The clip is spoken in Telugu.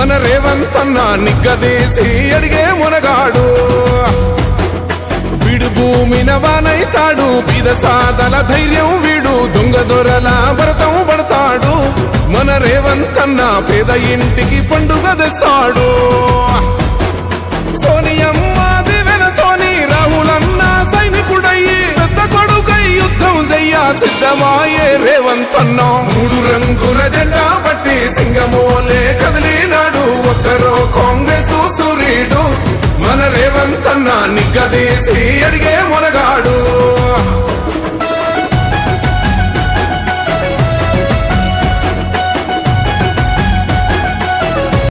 మన రేవంతన్న నిగ్గదీసి అడిగే మునగాడు వీడు భూమిన వానైతాడు బీద సాదల ధైర్యం వీడు దొంగ దొరల భరతం పడతాడు మన రేవంతన్న పేద ఇంటికి పండుగ తెస్తాడు సోనియమ్మ దివెనతోని రాహులన్న సైనికుడయ్యి పెద్ద కొడుకై యుద్ధం చెయ్య సిద్ధమాయే రేవంతన్న 3 రంగుల జెండా పట్టి సింగమోలే కదిలి